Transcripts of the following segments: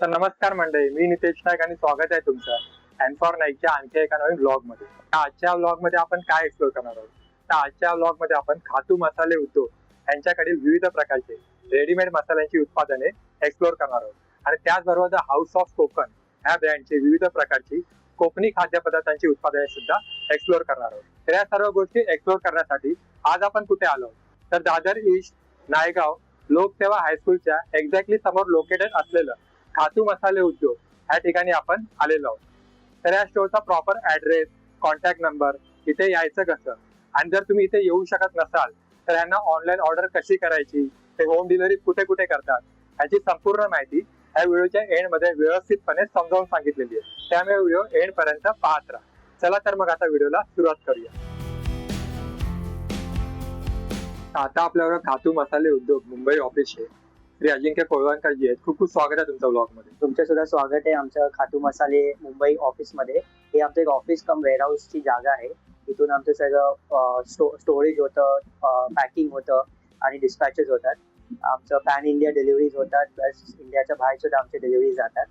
तर नमस्कार मंडळी, मी नितेश नाईक आणि स्वागत आहे तुमचं एनफॉर नाईकच्या आणखी एका नवीन ब्लॉग मध्ये. आजच्या ब्लॉग मध्ये आपण काय एक्सप्लोर करणार आहोत? तर आजच्या ब्लॉग मध्ये आपण खातू मसाले उद्योग यांच्याकडील विविध प्रकारचे रेडीमेड मसाल्यांची उत्पादने एक्सप्लोर करणार आहोत आणि त्याचबरोबर द हाऊस ऑफ कोकण ह्या ब्रँडची विविध प्रकारची कोकणी खाद्यपदार्थांची उत्पादने सुद्धा एक्सप्लोर करणार आहोत. तर या सर्व गोष्टी एक्सप्लोर करण्यासाठी आज आपण कुठे आलो? तर दादर ईस्ट नायगाव लोकसेवा हायस्कूलच्या एक्झॅक्टली समोर लोकेटेड असलेलं खातू मसाले उद्योग या ठिकाणी आपण आलेलो आहोत. तर या स्टोअरचा प्रॉपर ऍड्रेस, कॉन्टॅक्ट नंबर, इथे यायचं कसं आणि जर तुम्ही इथे येऊ शकत नसाल तर यांना ऑनलाईन ऑर्डर कशी करायची, ते होम डिलिव्हरी कुठे कुठे करतात याची संपूर्ण माहिती या व्हिडिओच्या एंड मध्ये व्यवस्थितपणे समजावून सांगितलेली आहे. त्यामुळे व्हिडिओ एंड पर्यंत पाहत राहा. चला तर मग आता व्हिडिओला सुरुवात करूया. आता आपल्यावर खातू मसाले उद्योग मुंबई ऑफिस आहे. श्री अजिंक्य कोळवणकर जी आहेत. खूप खूप स्वागत आहे तुमचं ब्लॉग मध्ये. तुमचं सुद्धा स्वागत आहे आमच्या खातू मसाले मुंबई ऑफिस मध्ये. हे आमचं एक ऑफिस कम वेअरहाऊस ची जागा आहे. इथून आमचं सगळं स्टोरेज होतं, पॅकिंग होतं आणि डिस्पॅचेस होतात. आमचं पॅन इंडिया डिलिव्हरीज होतात, प्लस इंडियाच्या बाहेर सुद्धा आमचे डिलिव्हरीज जातात.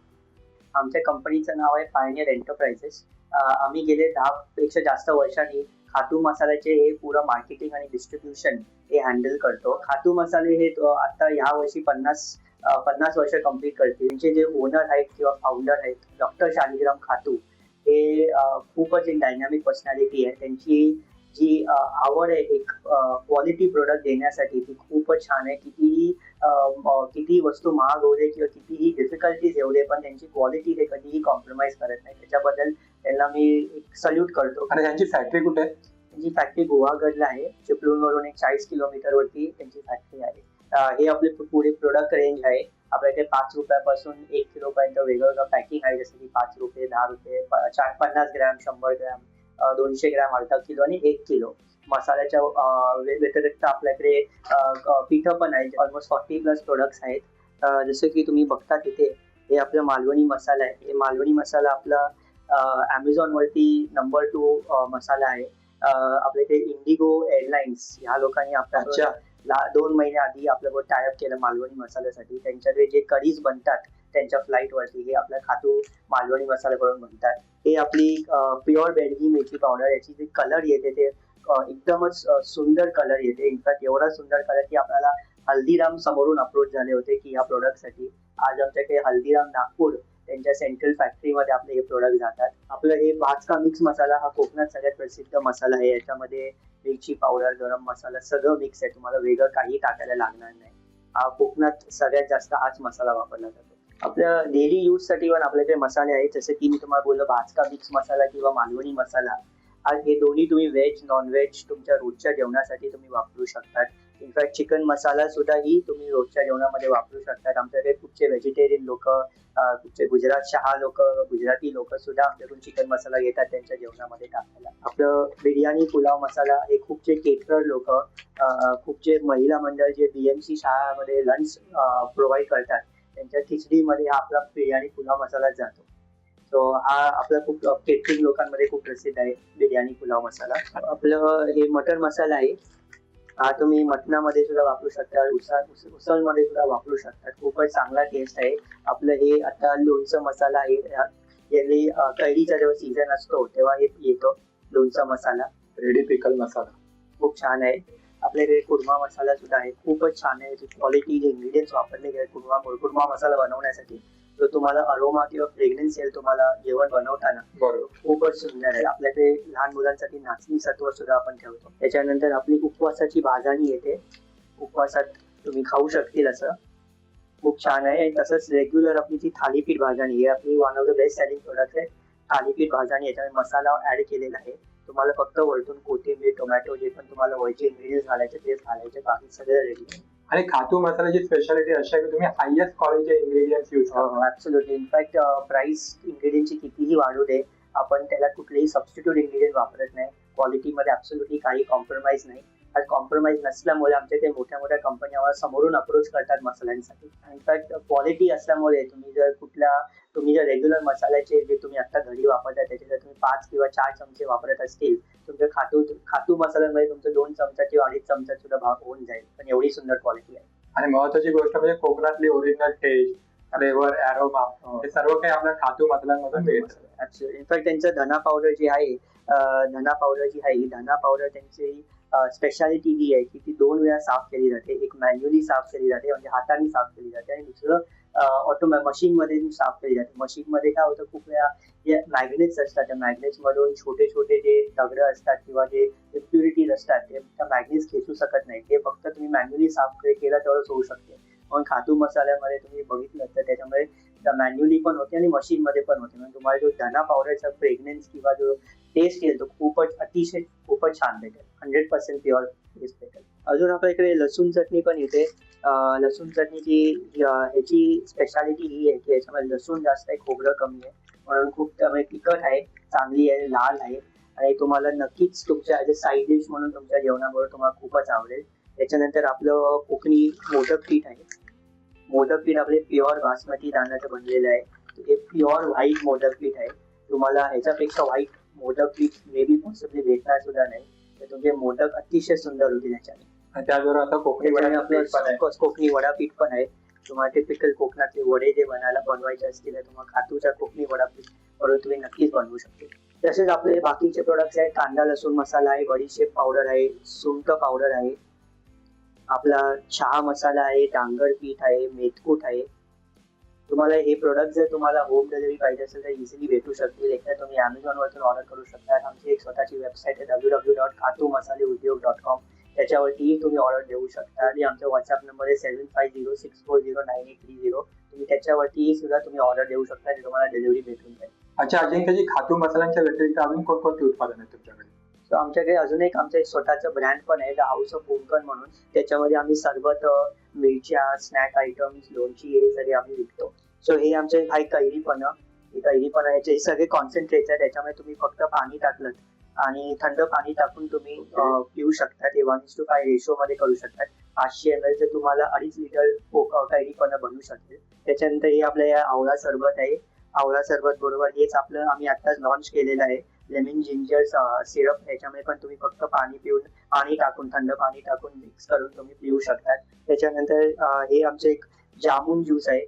आमच्या कंपनीचं नाव आहे पायनियर एंटरप्राइजेस. आम्ही गेले 10 पेक्षा जास्त वर्षांनी खातू मसाल्याचे हे पुरं मार्केटिंग आणि डिस्ट्रीब्युशन हे हँडल करतो. खातू मसाले हे आता या वर्षी 50 वर्ष कंप्लीट करतील. त्यांचे जे ओनर आहेत किंवा फाउंडर आहेत डॉक्टर शालिग्राम खातू, हे खूपच एक डायनॅमिक पर्सनॅलिटी आहे. त्यांची जी आवड आहे एक क्वालिटी प्रोडक्ट देण्यासाठी ती खूपच छान आहे. किती वस्तू महाग होते किंवा कितीही डिफिकल्टीज येऊ दे, पण त्यांची क्वालिटी ते कधीही कॉम्प्रोमाइज करत नाही. त्याच्याबद्दल त्यांना मी एक सल्यूट करतो. आणि यांची फॅक्टरी कुठे आहे? त्यांची फॅक्टरी गुहागरला आहे. चिपळूणवरून एक 40 किलोमीटर वरती त्यांची फॅक्टरी आहे. हे आपले पुढे प्रोडक्ट रेंज आहे. आपल्याकडे 5 रुपयापासून 1 किलो पर्यंत वेगवेगळं पॅकिंग आहे. जसं की 5 रुपये, 10 रुपये, 50 ग्रॅम, 100 ग्रॅम, 200 ग्रॅम, अर्धा किलो आणि 1 किलो. मसाल्याच्या व्यतिरिक्त आपल्याकडे पिठं पण आहेत. ऑलमोस्ट 40+ प्रोडक्ट्स आहेत. जसं की तुम्ही बघता तिथे हे आपला मालवणी मसाला आहे. हे मालवणी मसाला आपला अमेझॉन वरती नंबर 2 मसाला आहे. आपल्याकडे इंडिगो एअरलाइन्स ह्या लोकांनी आपल्या 2 महिने आधी आपल्याबरोबर टायअप केलं मालवणी मसाल्यासाठी. त्यांच्याकडे जे कढीज बनतात त्यांच्या फ्लाईट वरती हे आपल्या खातू मालवणी मसाला करून बनतात. हे आपली प्युअर बेडगी मेथी पावडर, याची जी कलर येते ते एकदमच सुंदर कलर येते. इनफॅक्ट एवढा सुंदर कलर की आपल्याला हल्दीराम समोरून अप्रोच झाले होते की या प्रोडक्टसाठी. आज आमच्याकडे हल्दीराम नागपूर त्यांच्या सेंट्रल फॅक्टरीमध्ये आपले हे प्रोडक्ट जातात. आपलं हे भाजका मिक्स मसाला हा कोकणात सगळ्यात प्रसिद्ध मसाला आहे. याच्यामध्ये मिरची पावडर, गरम मसाला सगळं मिक्स आहे. तुम्हाला वेगळं काही टाकायला लागणार नाही. हा कोकणात सगळ्यात जास्त हाच मसाला वापरला जातो. आपल्या डेली यूज साठी पण आपल्याकडे मसाले आहेत. जसं की मी तुम्हाला बोललो भाजका मिक्स मसाला किंवा मालवणी मसाला. आज हे दोन्ही तुम्ही व्हेज नॉन व्हेज तुमच्या रोजच्या जेवणासाठी तुम्ही वापरू शकतात. इनफॅक्ट चिकन मसाला सुद्धा ही तुम्ही रोजच्या जेवणामध्ये वापरू शकतात. आमच्याकडे कुठचे व्हेजिटेरियन लोक, कुठचे गुजरात शहा लोक, गुजराती लोक सुद्धा आमच्याकडून चिकन मसाला घेतात त्यांच्या जेवणामध्ये टाकायला. आपलं बिर्याणी पुलाव मसाला हे खूपचे केटरर लोक, खूपचे महिला मंडळ जे BMC शाळामध्ये लंच प्रोव्हाइड करतात त्यांच्या खिचडीमध्ये हा आपला बिर्याणी पुलाव मसाला जातो. सो हा आपला खूप केटरिंग लोकांमध्ये खूप प्रसिद्ध आहे बिर्याणी पुलाव मसाला. आपलं हे मटन मसाला आहे. हा तुम्ही मटणामध्ये सुद्धा वापरू शकता, उसळमध्ये सुद्धा वापरू शकता. खूपच चांगला टेस्ट आहे. आपलं हे आता लोणचं मसाला आहे. याली कैरीचा जेव्हा सीझन असतो तेव्हा हे येतो लोणचा मसाला. रेडी पिकल मसाला खूप छान आहे. आपल्याकडे कुर्मा मसाला सुद्धा आहे. खूपच छान आहे. क्वालिटी जे इन्ग्रेडियंट्स वापरले गेले कुर्मा मसाला बनवण्यासाठी, जो तुम्हाला अरोमा किंवा फ्रेग्रन्स येईल तुम्हाला जेवण बनवताना, खूपच सुंदर आहे. आपल्याकडे लहान मुलांसाठी नाचणी सत्व सुद्धा आपण ठेवतो. त्याच्यानंतर आपली उपवासाची भाजणी येते. उपवासात तुम्ही खाऊ शकतील असं खूप छान आहे. तसंच रेग्युलर आपली जी थालीपीठ भाजणी ही आपली one of the best selling product आहे. थालीपीठ भाजणी याच्यामध्ये मसाला ऍड केलेला आहे. तुम्हाला फक्त वरतून कोथिंबीर, टोमॅटो जे पण तुम्हाला वरचे इन्ग्रेडियंट्स घालायचे तेच घालायचे, बाकी सगळं रेडी आहे. आणि खातू मसाल्याची स्पेशालिटी अशी आहे की तुम्ही हायएस्ट क्वालिटीचे इन्ग्रेडियंट्स यूज करता. ऍब्सोल्युटली. इनफॅक्ट प्राइस इंग्रेडियंटची कितीही वाढू दे, आपण त्याला कुठलेही सबस्टिट्यूट इन्ग्रेडियंट वापरत नाही. क्वालिटीमध्ये ऍब्सोल्युटली काही कॉम्प्रोमाइज नाही. आज कॉम्प्रोमाइज नसल्यामुळे आमच्याकडे मोठ्या मोठ्या कंपन्या समोरून अप्रोच करतात मसाल्यांसाठी. इनफॅक्ट क्वालिटी असल्यामुळे तुम्ही जर रेग्युलर मसाल्याचे जे तुम्ही आता घरी वापरता त्याचे जर तुम्ही 5 किंवा 4 चमचे वापरत असतील, तुमच्या खातू मसाल्यांमध्ये तुमचं 2 चमचा किंवा 2.5 चमचा सुद्धा भाग होऊन जाईल. पण एवढी सुंदर क्वालिटी आहे. आणि महत्वाची गोष्ट म्हणजे कोकणातली ओरिजिनल टेस्ट फ्लेवर, अरोमा हे सर्व काही आपल्या खातू मसाल्यांमधून मिळतं. इनफॅक्ट त्यांचं धना पावडर जी आहे, धना पावडर जी आहे, ही धना पावडर त्यांची स्पेशालिटी ही आहे की ती 2 वेळा साफ केली जाते. एक मॅन्युअली साफ केली जाते, म्हणजे हाताने साफ केली जाते, आणि दुसरं मशीन मध्ये साफ केली जाते. मशीन मध्ये काय होतं, खूप वेळा जे मॅग्नेट्स असतात, त्या मॅग्नेट्स मधून छोटे छोटे जे दगड असतात किंवा जे इम्प्युरिटीज असतात, ते त्या मॅग्नेट्स खेचू शकत नाही. ते फक्त तुम्ही मॅन्युअली साफ केलं तरच होऊ शकते. पण खातू मसाल्यामध्ये तुम्ही बघितलं तर त्याच्यामध्ये मॅन्युअली पण होते आणि मशीन मध्ये पण होते. म्हणजे तुम्हाला जो धना पावडरचा फ्रेग्रन्स किंवा जो टेस्ट येईल तो खूपच छान भेटेल. 100% प्युअर टेस्ट भेटेल. अजून आपल्या इकडे लसूण चटणी पण येते. लसूण चटणीची ह्याची स्पेशालिटी ही आहे की याच्यामध्ये लसूण जास्त आहे, खोबरं कमी आहे, म्हणून खूप तिखट आहे, चांगली आहे, लाल आहे, आणि तुम्हाला नक्कीच तुमच्या साईड डिश म्हणून तुमच्या जेवणाबरोबर तुम्हाला खूपच आवडेल. त्याच्यानंतर आपलं कोकणी मोदक पीठ आहे. मोदक पीठ आपले प्युअर बासमती तांदळाचं बनलेलं आहे. हे प्युअर व्हाईट मोदक पीठ आहे. तुम्हाला ह्याच्यापेक्षा व्हाईट मोदक पीठ मे बी पॉसिबली भेटणार सुद्धा नाही. तर तुमचे मोदक अतिशय सुंदर होतील याच्याने. आणि त्याचबरोबर आता कोकणी वडा पीठ पण आहे. तुम्हाला टिपिकल कोकणातले वडे जे बनवायचे असतील तर तुम्हाला खातूच्या कोकणी वडा पीठ बरोबर तुम्ही नक्कीच बनवू शकता. तसेच आपले बाकीचे प्रोडक्ट्स आहेत. कांदा लसूण मसाला आहे, बडीशेप पावडर आहे, सुंठ पावडर आहे, आपला चहा मसाला आहे, डांगर पीठ आहे, मेथकूट आहे. तुम्हाला हे प्रोडक्ट जर तुम्हाला होम डिलिव्हरी पाहिजे असेल तर इझिली भेटू शकतील. एकदा तुम्ही Amazon वरतून ऑर्डर करू शकता. आमची एक स्वतःची वेबसाईट आहे www.khattumasaleudhyog.com. त्याच्यावरतीही तुम्ही ऑर्डर देऊ शकता, आणि आमचा व्हॉट्सअप नंबर आहे 7506409830. तुम्ही त्याच्यावरतीही सुद्धा तुम्ही ऑर्डर देऊ शकता, जे तुम्हाला डिलिव्हरी भेटून जाईल. अच्छा, अजिंक्यजी, खातू मसाल्यांच्या व्यतिरिक्त अजून कोणकोणती उत्पादन आहेत तुमच्याकडे? सो आमच्याकडे अजून एक आमचं एक स्वतःचं ब्रँड पण आहे, द हाऊस ऑफ कोकण म्हणून. त्याच्यामध्ये आम्ही सरबत, मिरच्या, स्नॅक आयटम्स, लोणची हे सगळे आम्ही विकतो. सो हे आमचे कैरीपणं याचे सगळे कॉन्सन्ट्रेट्स आहे. त्याच्यामध्ये तुम्ही फक्त पाणी टाकलं आणि थंड पाणी टाकून तुम्ही पिऊ शकता. ते 1:5 रेशो मध्ये करू शकतात. 500 ml चे तुम्हाला 2.5 लिटर कैरीपणं बनवू शकते. त्याच्यानंतर हे आपलं या आवळा सरबत आहे. आवळा सरबत बरोबर हेच आपलं आम्ही आत्ताच लॉन्च केलेलं आहे, लेमन जिंजर सिरप. ह्याच्यामध्ये पण तुम्ही फक्त पाणी टाकून थंड पाणी टाकून मिक्स करून तुम्ही पिऊ शकता. त्याच्यानंतर हे आमचं एक जामुन ज्यूस आहे.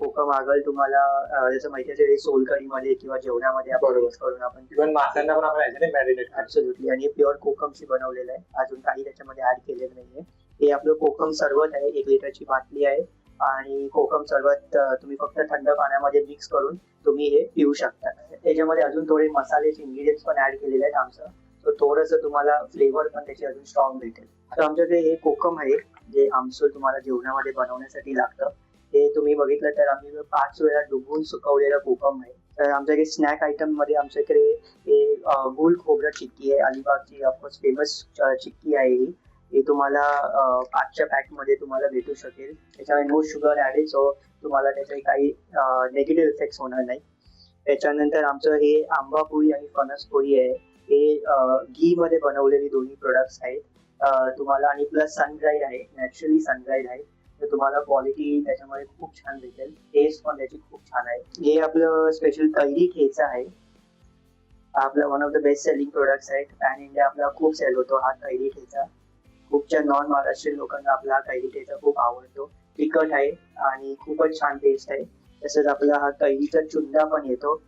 कोकम आगळ तुम्हाला जसं माहिती असेल, सोलकढी मध्ये किंवा जेवणामध्ये आपण मिक्स करून आपण इव्हन माशांना पण आपण मॅरिनेट ऍब्सोल्युटली. आणि प्युअर कोकमशी बनवलेलं आहे, अजून काही त्याच्यामध्ये ऍड केलेलं नाहीये. हे आपलं कोकम सरबत आहे. 1 लिटरची बाटली आहे, आणि कोकम सरबत तुम्ही फक्त थंड पाण्यामध्ये मिक्स करून तुम्ही हे पिऊ शकता. त्याच्यामध्ये अजून थोडे मसाल्याचे इन्ग्रेडियंट्स पण ऍड केलेले आहेत आमचं, तर थोडंसं तुम्हाला फ्लेवर पण त्याची अजून स्ट्रॉंग भेटेल. तर आमच्याकडे हे कोकम आहे, जे आमसूल तुम्हाला जेवणामध्ये बनवण्यासाठी लागतं. हे तुम्ही बघितलं तर आम्ही 5 वेळा डुबवून सुकवलेलं कोकम आहे. तर आमच्याकडे स्नॅक आयटम मध्ये आमच्याकडे हे गुळ खोबरं चिक्की आहे. अलिबागची ऑफकोर्स फेमस चिक्की आहे ही. हे तुम्हाला 5च्या पॅक मध्ये तुम्हाला भेटू शकेल. त्याच्यामध्ये नो शुगर ऍड आहे, सो तुम्हाला त्याचे काही नेगेटिव्ह इफेक्ट्स होणार नाही. त्याच्यानंतर आमचं हे आंबा पोळी आणि फणस पोळी आहे. हे घी मध्ये बनवलेली दोन्ही प्रोडक्ट्स आहेत. तुम्हाला आणि प्लस सनड्राईड आहे, नॅचरली सनड्राईड आहे, तर तुम्हाला क्वालिटी त्याच्यामध्ये खूप छान भेटेल. टेस्ट पण त्याची खूप छान आहे. हे आपलं स्पेशल कैरी ठेचा आहे. आपलं one of the best selling products आहेत. पॅन इंडिया आपला खूप सेल होतो हा कैरी ठेचा. खूपच्या नॉन महाराष्ट्रीयन लोकांना आपला कैरी ठेचा खूप आवडतो. तिखट आहे आणि खूपच छान टेस्ट आहे. तसंच आपला हा कैरीचा चुंदा पण येतो.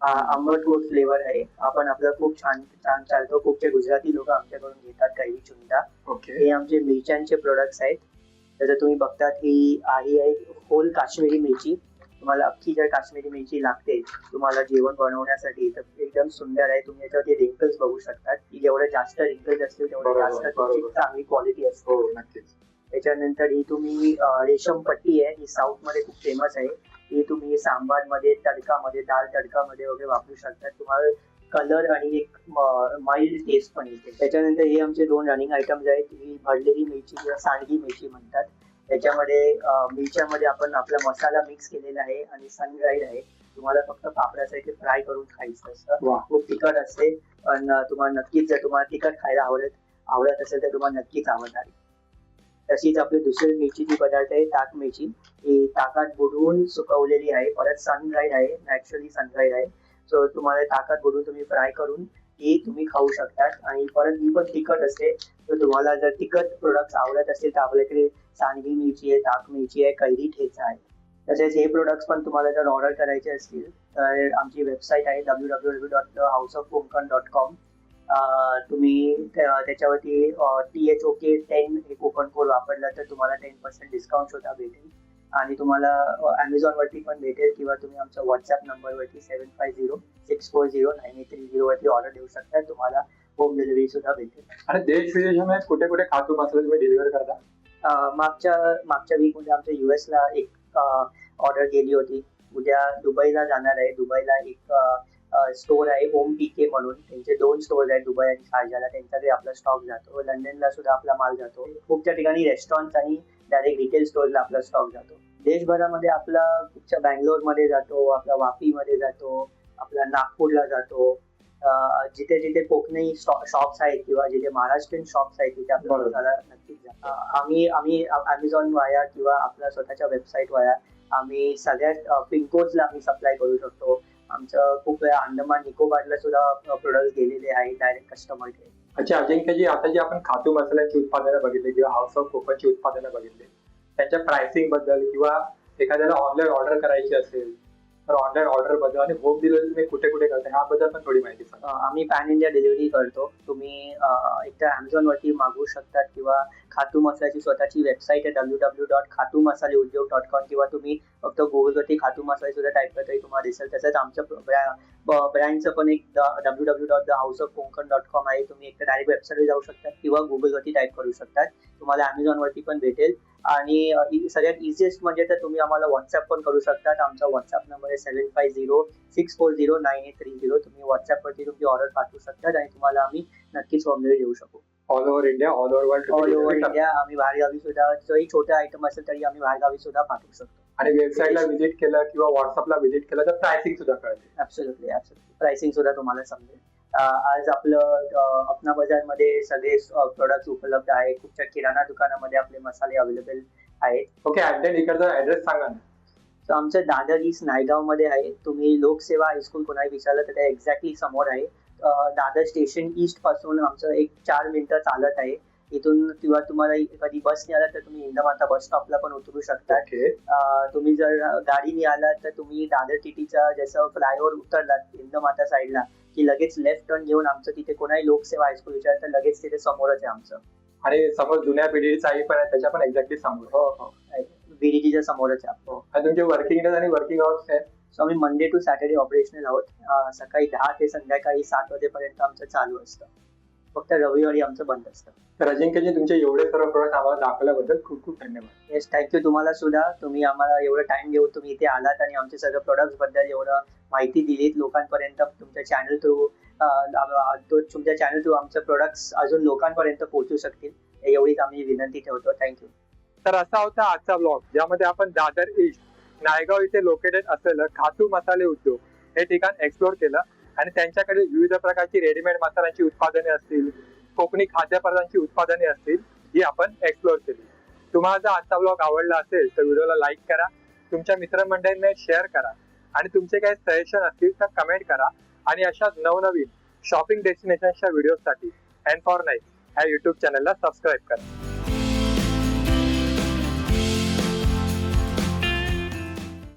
आंबट गोड फ्लेवर आहे. आपण आपला खूप छान चालतो. खूपचे गुजराती लोक आमच्याकडून घेतात कैरी चुंदा. हे आमचे मिरच्यांचे प्रोडक्ट्स आहेत. जसं तुम्ही बघतात ही आहे होल काश्मीरी मिरची. तुम्हाला अख्खी जर काश्मीरी मिरची लागते तुम्हाला जेवण बनवण्यासाठी, तर एकदम सुंदर आहे. तुम्ही याच्यावरती रिंकल्स बघू शकतात की जेवढे जास्त रिंकल्स असतील तेवढे जास्त चांगली क्वालिटी असते. नक्कीच. त्याच्यानंतर ही तुम्ही रेशम पट्टी आहे. ही साऊथ मध्ये खूप फेमस आहे. ही तुम्ही सांबार मध्ये, तडकामध्ये, दाल तडकामध्ये वगैरे वापरू शकतात. तुम्हाला कलर आणि एक माइल्ड टेस्ट पण येते. त्याच्यानंतर हे आमचे 2 रनिंग आयटम्स आहेत. ही भरलेली मिरची किंवा सांडगी मिरची म्हणतात. त्याच्यामध्ये मिरच्यामध्ये आपण आपला मसाला मिक्स केलेला आहे आणि सनड्राईड आहे. तुम्हाला फक्त पापडासारखे फ्राय करून खायचं असतं. खूप तिखट असते, पण तुम्हाला नक्कीच जर तुम्हाला तिखट खायला आवडत असेल तर तुम्हाला नक्कीच आवडणार. तशीच आपली दुसरी मिरचीची पदार्थ आहे ताक मिरची. ही ताकात बुडवून सुकवलेली आहे. परत सनड्राईड आहे, नॅचरली सनड्राईड आहे. सो तुम्हाला ताकात बुडवून तुम्ही फ्राय करून ही तुम्ही खाऊ शकतात. आणि परत ही पण तिखट असते, तर तुम्हाला जर तिखट प्रोडक्ट आवडत असतील तर आपल्याकडे सांडगी मिरची आहे, ताक मिरची आहे, कैरी ठेचा आहे. तसेच हे प्रोडक्ट्स पण तुम्हाला जर ऑर्डर करायचे असतील तर आमची वेबसाईट आहे www.houseofkonkon.com. तुम्ही त्याच्यावरती THOK10 हे कुपन कोड वापरला तर तुम्हाला 10% डिस्काउंट सुद्धा भेटेल. आणि तुम्हाला Amazon वरती पण भेटेल, किंवा तुम्ही आमच्या व्हॉट्सअप नंबरवरती 7506409830 वरती ऑर्डर देऊ शकता. तुम्हाला होम डिलिव्हरी सुद्धा भेटेल. आणि देश विदेशामध्ये कुठे कुठे खातू मसाले तुम्ही डिलिव्हर करता? मागच्या वीकमध्ये आमच्या US ला एक ऑर्डर गेली होती. उद्या दुबईला जाणार आहे. दुबईला एक स्टोर आहे ओम PK म्हणून, त्यांचे 2 स्टोर आहेत दुबई आणि शारजाला. त्यांच्याकडे आपला स्टॉक जातो. लंडनला सुद्धा आपला माल जातो. खूपच्या ठिकाणी रेस्टॉरंट आणि डायरेक्ट रिटेल स्टोअरला आपला स्टॉक जातो. देशभरामध्ये आपला खूपच्या बँगलोरमध्ये जातो, आपला वापीमध्ये जातो, आपला नागपूरला जातो. जिथे जिथे कोकणी शॉप्स आहेत किंवा जिथे महाराष्ट्रीयन शॉप्स आहेत तिथे आपला मसाला नक्कीच जातो. आम्ही Amazon वाया किंवा आपल्या स्वतःच्या वेबसाईट वाया आम्ही सगळ्यात पिनकोड्सला आम्ही सप्लाय करू शकतो. आमचं खूप वेळा अंदमान निकोबारला सुद्धा प्रोडक्ट गेलेले आहेत डायरेक्ट कस्टमरकडे. अच्छा अजिंक्यजी, आता जी आपण खातू मसाल्याची उत्पादनं बघितली किंवा हाऊस ऑफ कोकनची उत्पादनं बघितली, त्यांच्या प्राइसिंग बद्दल किंवा एखाद्याला ऑनलाईन ऑर्डर करायची असेल तर ऑनलाईन ऑर्डर बद्दल आणि होम डिलिव्हरी तुम्ही कुठे कुठे करता ह्याबद्दल पण थोडी माहिती सांगा. आम्ही पॅन इंडिया डिलिव्हरी करतो. तुम्ही एकतर Amazon वरती मागवू शकतात, किंवा खातू मसाल्याची स्वतःची वेबसाईट आहे www.khatumasaleudhyog.com, किंवा तुम्ही फक्त गुगलवरती खातू मसाले सुद्धा टाईप करता तुम्हाला दिसेल. तसंच आमच्या ब्रँडचं पण एक www.houseofkonkon.com आहे. तुम्ही एकतर डायरेक्ट वेबसाईटवर जाऊ शकतात किंवा गुगलवरती टाईप करू शकतात. तुम्हाला Amazon वरती पण भेटेल. आणि सगळ्यात इझिएस्ट म्हणजे तर तुम्ही आम्हाला व्हॉट्सअप पण करू शकतात. आमचा व्हॉट्सअप नंबर आहे 7506409830. तुम्ही व्हॉट्सअपवरती तुमची ऑर्डर पाठवू शकतात आणि तुम्हाला आम्ही नक्कीच होम डिलिव्हरी देऊ शकू. All over India, all over world, all over India. आम्ही बाहेरगावी सुद्धा, जरी छोटे आयटम असेल तरी आम्ही बाहेरगावी सुद्धा पाठवू शकतो. आणि वेबसाईटला व्हिजिट केलं किंवा व्हॉट्सअपला व्हिजिट केलं तर प्राइसिंग सुद्धा कळते. ऍब्सोल्युटली प्राइसिंग सुद्धा तुम्हाला समजेल. आज आपलं अपना बाजारमध्ये सगळे प्रोडक्ट्स उपलब्ध आहेत. खूपच्या किराणा दुकानामध्ये आपले मसाले अवेलेबल आहेत. ओके, इकडचा ऍड्रेस सांगा ना. तर आमचं दादर ईस्ट नायगाव मध्ये आहे. तुम्ही लोकसेवा हायस्कूल कोणाला विचारलं तर त्या एक्झॅक्टली समोर आहे. दादर स्टेशन ईस्ट पासून आमचं एक 4 मिनिटं चालत आहे. इथून किंवा तुम्हाला कधी बसने आलात तर तुम्ही हिंदमाता बस स्टॉपला पण उतरू शकता. तुम्ही जर गाडीने आलात तर तुम्ही दादर टीटीचा जसं फ्लायओव्हर उतरलात हिंदमाता साईडला की लगेच लेफ्ट टर्न घेऊन आमचं तिथे कोणाही लोकसेवा हायस्कूल विचारलं तर लगेच तिथे समोरच आहे आमचं. आणि समोर जुन्या पिढीचा आई पण आहे त्याच्या पण एक्झॅक्टली समोर. हो, BDGच्या समोरच आहे. आणि तुमचे वर्किंग डेज आणि वर्किंग आवर्स आहे? सो आम्ही मंडे टू सॅटर्डे ऑपरेशनल आहोत. सकाळी 10 ते संध्याकाळी 7 वाजेपर्यंत आमचं चालू असतं. फक्त रविवारी आमचं बंद असतं. तर अजिंक्यजी, तुमचे एवढे सर्व प्रोडक्ट आम्हाला दाखवल्याबद्दल खूप खूप धन्यवाद. येस, थँक्यू तुम्हाला सुद्धा. तुम्ही आम्हाला एवढं टाइम घेऊन तुम्ही इथे आलात आणि आमचे सगळं प्रोडक्ट्स बद्दल एवढं माहिती दिलीत लोकांपर्यंत. तुमच्या चॅनल थ्रू आमचे प्रोडक्ट्स अजून लोकांपर्यंत पोहोचू शकतील एवढीच आम्ही विनंती ठेवतो. थँक्यू. तर असा होता आजचा ब्लॉग, ज्यामध्ये आपण दादर ईस्ट नायगाव इथे लोकेटेड असलेलं खातू मसाले उद्योग हे ठिकाण एक्सप्लोर केलं आणि त्यांच्याकडे विविध प्रकारची रेडीमेड मसाल्यांची उत्पादने असतील, कोकणी खाद्यपदार्थांची उत्पादने असतील, ही आपण एक्सप्लोर केली. तुम्हाला जर आजचा ब्लॉग आवडला असेल तर व्हिडिओला लाईक करा, तुमच्या मित्रमंडळींना शेअर करा आणि तुमचे काही सजेशन असतील तर कमेंट करा. आणि अशाच नवनवीन शॉपिंग डेस्टिनेशनच्या व्हिडिओसाठी एन फॉर नाईक ह्या युट्यूब चॅनलला सबस्क्राईब करा.